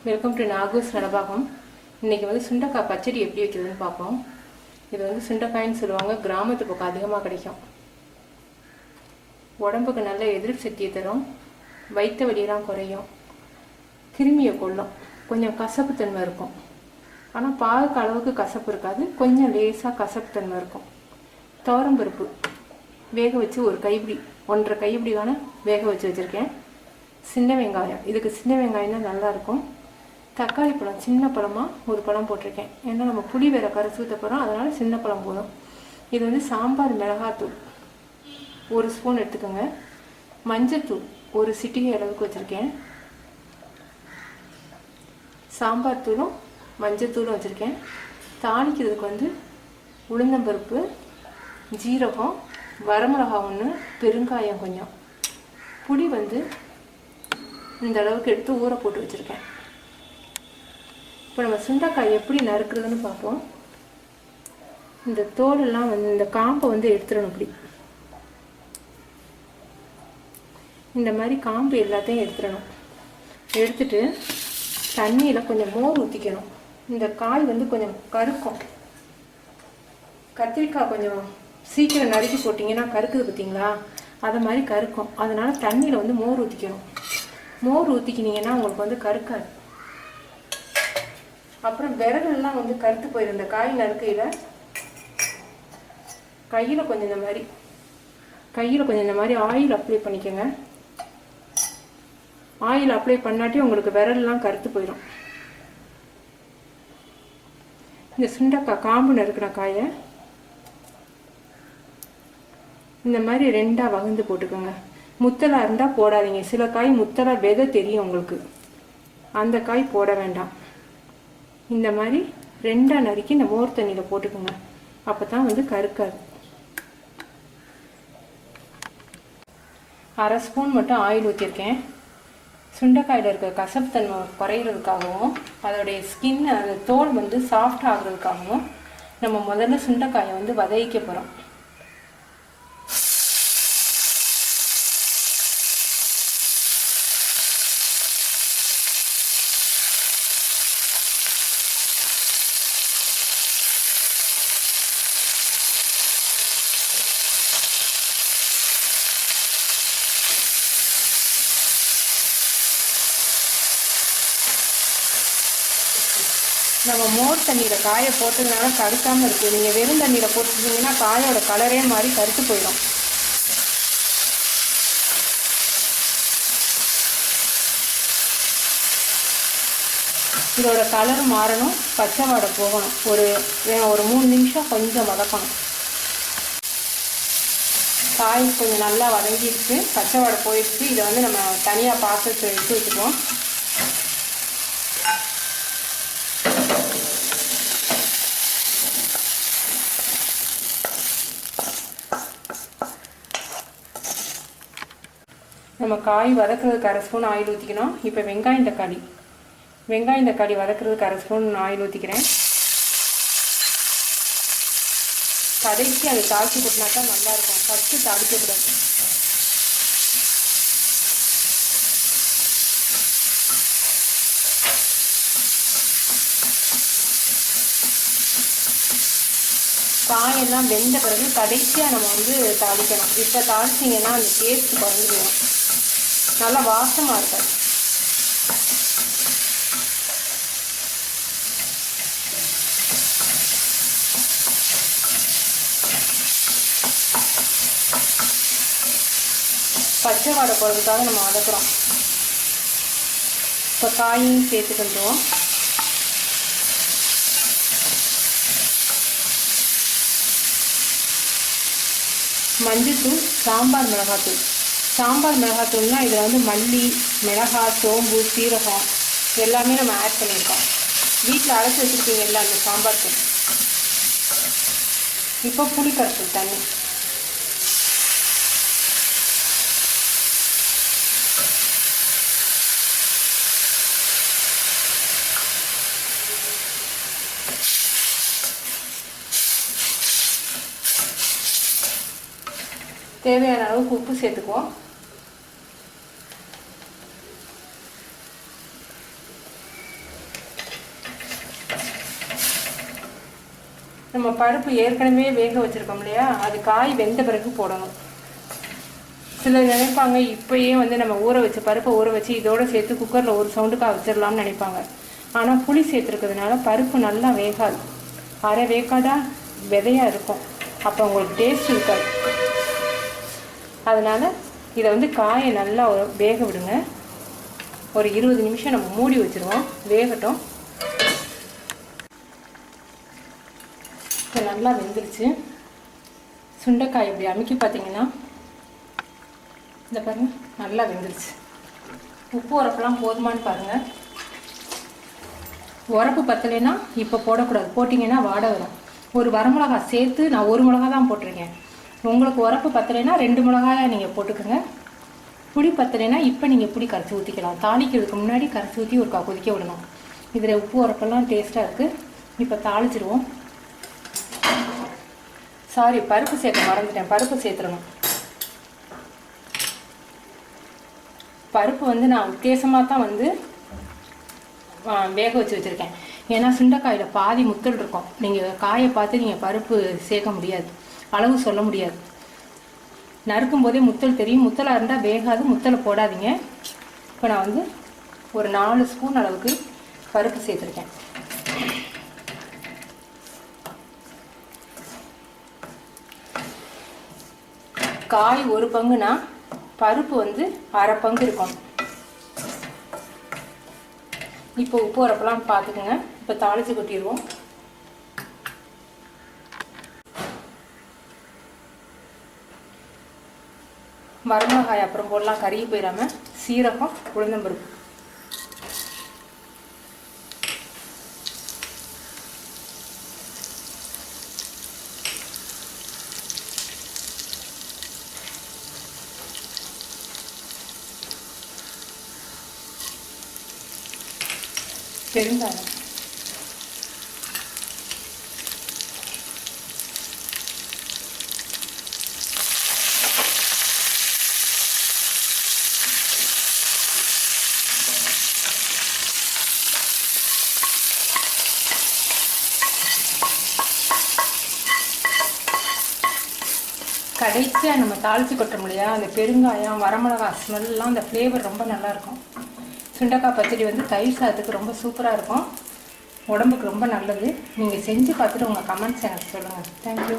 Welcome to நாகூஸ் Nalabagam. இன்றைக்கி வந்து சுண்டைக்காய் பச்சடி எப்படி வைக்கிறதுன்னு பார்ப்போம். இது வந்து சுண்டைக்காய்ன்னு சொல்லுவாங்க. கிராமத்து பக்கம் அதிகமாக கிடைக்கும். உடம்புக்கு நல்ல எதிர்ப்பு சக்தியை தரும். வயிற்று வலியெல்லாம் குறையும். கிருமியை கொல்லும். கொஞ்சம் கசப்புத்தன்மை இருக்கும். ஆனால் பாகுக்கு அளவுக்கு கசப்பு இருக்காது. கொஞ்சம் லேசாக கசப்புத்தன்மை இருக்கும். துவரம்பருப்பு வேக வச்சு ஒரு கைப்பிடி 1.5 கைப்பிடியான வேக வச்சு வச்சுருக்கேன். சின்ன வெங்காயம், இதுக்கு சின்ன வெங்காயம் தான் நல்லாயிருக்கும். தக்காளி பழம், சின்ன பழமாக ஒரு பழம் போட்டிருக்கேன். ஏன்னா நம்ம புளி வேற கரைச்சி ஊற்ற போகிறோம், அதனால் சின்ன பழம் போதும். இது வந்து சாம்பார் மிளகாத்தூள் 1 ஸ்பூன் எடுத்துக்கோங்க. மஞ்சத்தூள் 1 சிட்டிகை அளவுக்கு வச்சுருக்கேன். சாம்பார் தூளும் மஞ்சத்தூளும் வச்சுருக்கேன். தாளிக்கிறதுக்கு வந்து உளுந்தம்பருப்பு, ஜீரகம், வரமிளகா 1, பெருங்காயம் கொஞ்சம், புளி வந்து இந்த அளவுக்கு எடுத்து ஊற போட்டு வச்சுருக்கேன். இப்போ நம்ம சுண்டைக்காய் எப்படி நறுக்கிறதுன்னு பார்ப்போம். இந்த தோலெல்லாம் வந்து இந்த காம்பை வந்து எடுத்துடணும். இப்படி இந்த மாதிரி காம்பு எல்லாத்தையும் எடுத்துடணும். எடுத்துட்டு தண்ணியில் கொஞ்சம் மோர் ஊற்றிக்கணும். இந்த காய் வந்து கொஞ்சம் கருக்கும். கத்திரிக்காய் கொஞ்சம் சீக்கிரம் நறுக்கி போட்டிங்கன்னா கருக்குது பார்த்தீங்களா, அதை மாதிரி கருக்கும். அதனால் தண்ணியில் வந்து மோர் ஊற்றிக்கணும். மோர் ஊற்றிக்கினீங்கன்னா உங்களுக்கு வந்து கருக்காது. அப்புறம் விரலெல்லாம் வந்து கருத்து போயிடும். இந்த காய் நறுக்கையில் கையில் கொஞ்சம் இந்த மாதிரி ஆயில் அப்ளை பண்ணிக்கோங்க. ஆயில் அப்ளை பண்ணாட்டி உங்களுக்கு விரலெல்லாம் கருத்து போயிடும். இந்த சுண்டைக்காய் காம்பு நறுக்கிற காயை இந்த மாதிரி 2ஆக வகுந்து போட்டுக்கோங்க. முத்தலாக இருந்தால் போடாதீங்க. சில காய் முத்தலாக விதை தெரியும் உங்களுக்கு, அந்த காய் போட வேண்டாம். இந்த மாதிரி 2ஆக நறுக்கி இந்த மோர் தண்ணியில் போட்டுக்கோங்க. அப்போ தான் வந்து கருக்காது. 1/2 ஸ்பூன் மட்டும் ஆயில் ஊற்றிருக்கேன். சுண்டைக்காயில் இருக்க கசப்பு தன்மை குறையிறதுக்காகவும் அதோடைய ஸ்கின், அந்த தோல் வந்து சாஃப்ட் ஆகுறதுக்காகவும் நம்ம முதல்ல சுண்டைக்காயை வந்து வதக்கிக்க போகிறோம். நம்ம மோர் தண்ணியில் காயை போட்டதுனால கருக்காமல் இருக்குது. நீங்கள் வெறும் தண்ணியில் போட்டுருந்தீங்கன்னா காயோட கலரே மாதிரி கருத்து போயிடும். இதோட கலர் மாறணும், பச்சை வாடை போகணும். ஒரு 3 நிமிஷம் கொஞ்சம் வதக்கணும். காய் கொஞ்சம் நல்லா வதங்கிடுச்சு, பச்சை வாடை போயிடுச்சு. இதை வந்து நம்ம தனியாக பாத்திரத்தை எடுத்து வச்சுக்குவோம். நம்ம காய் வதக்குறதுக்கு 1/2 ஸ்பூன் ஆயில் ஊற்றிக்கணும். இப்போ வெங்காயம் தக்காளி வதக்குறதுக்கு 1/2 ஸ்பூன் ஆயில் ஊற்றிக்கிறேன். கடைசி அதை தாளித்து போட்டினா தான் நல்லாயிருக்கும். ஃபஸ்ட்டு தாளிக்கக்கூடாது. காயெல்லாம் வெந்த பிறகு கடைசியாக நம்ம வந்து தாளிக்கணும். இப்போ தாளிச்சிங்கன்னா அந்த டேஸ்ட் குறைஞ்சிடும், நல்லா வாசமாக இருக்கும். பச்சை வாடை போடுறதுக்காக நம்ம வதக்குறோம். இப்போ காயும் சேர்த்துக்கின்றோம். மஞ்சத்தூள், சாம்பார் மிளகாத்தூள்னால் இதில் வந்து மல்லி, மிளகாய், சோம்பு, சீரகம் எல்லாமே நம்ம ஆட் பண்ணியிருக்கோம். வீட்டில் அரைச்சி வச்சுருக்கீங்கல்ல அந்த சாம்பார் தூள். இப்போ புளிக்கரைசல் தண்ணி, தேவையான அளவுக்கு உப்பு சேர்த்துக்குவோம். நம்ம பருப்பு ஏற்கனவே வேக வச்சுருக்கோம் இல்லையா, அது காய் வெந்த பிறகு போடணும். சிலர் நினைப்பாங்க இப்போயே வந்து நம்ம ஊற வச்சு பருப்பை ஊற வச்சு இதோடு சேர்த்து குக்கரில் ஒரு சவுண்டுக்காக வச்சிடலாம்னு நினைப்பாங்க. ஆனால் புளி சேர்த்துருக்கிறதுனால பருப்பு நல்லா வேகாது, அரை வேக்காடாக விதையாக இருக்கும். அப்போ உங்களுக்கு டேஸ்ட் இருக்காது. அதனால் இதை வந்து காயை நல்லா வேக விடுங்க. ஒரு 20 நிமிஷம் நம்ம மூடி வச்சுருவோம், வேகட்டும். இப்போ நல்லா வெந்துருச்சு. சுண்டைக்காய் இப்படி அமுக்கி பார்த்தீங்கன்னா இந்த பாருங்க நல்லா வெந்துருச்சு. உப்பு உரப்பெல்லாம் போதுமானு பாருங்கள். உரப்பு பத்தலைன்னா இப்போ போடக்கூடாது, போட்டிங்கன்னா வாடை வரும். ஒரு வரமிளகா சேர்த்து நான் 1 மிளகா தான் போட்டிருக்கேன். உங்களுக்கு உரப்பு பத்தலைன்னா 2 மிளகாயாக நீங்கள் போட்டுக்கோங்க. புளி பத்தலைன்னா இப்போ நீங்கள் புளி கரைச்சி ஊற்றிக்கலாம். தாளிக்கிறதுக்கு முன்னாடி கரைச்சி ஊற்றி ஒரு கொதிக்க விடணும். இதில் உப்பு உரப்பெல்லாம் டேஸ்ட்டாக இருக்குது. இப்போ தாளிச்சிடுவோம். சாரி, பருப்பு சேர்க்க மறந்துட்டேன், பருப்பு சேர்த்துடணும். பருப்பு வந்து நான் வித்தியாசமாக தான் வந்து வேக வச்சு வச்சுருக்கேன். ஏன்னா சுண்டைக்காயில் பாதி முத்தல் இருக்கும். நீங்கள் காயை பார்த்து நீங்கள் பருப்பு சேர்க்க முடியாது, அளவு சொல்ல முடியாது. நறுக்கும் போதே முத்தல் தெரியும். முத்தலாக இருந்தால் வேகாது, முத்தலை போடாதீங்க. இப்போ நான் வந்து ஒரு 4 ஸ்பூன் அளவுக்கு பருப்பு சேர்த்துருக்கேன். காய் 1 பங்குனா பருப்பு வந்து அரை பங்கு இருக்கும். இப்போ உப்பு உரப்பெல்லாம் பார்த்துக்குங்க. இப்போ தாளித்து கொட்டிடுவோம். வரமிளகாய் அப்புறம் போடலாம், கருகி போயிடாம. சீரகம், உளுந்தம்பருப்பு. பெருங்காயம். கடைசியாக நம்ம தாளித்து கொட்டோம் இல்லையா, அந்த பெருங்காயம் வரமிளகாய் ஸ்மெல்லாம் அந்த ஃப்ளேவர் ரொம்ப நல்லாயிருக்கும். சுண்டைக்காய் பச்சடி வந்து தயிர் சாதத்துக்கு ரொம்ப சூப்பராக இருக்கும், உடம்புக்கு ரொம்ப நல்லது. நீங்கள் செஞ்சு பார்த்துட்டு உங்கள் கமெண்ட்ஸ் எனக்கு சொல்லுங்கள். தேங்க்யூ.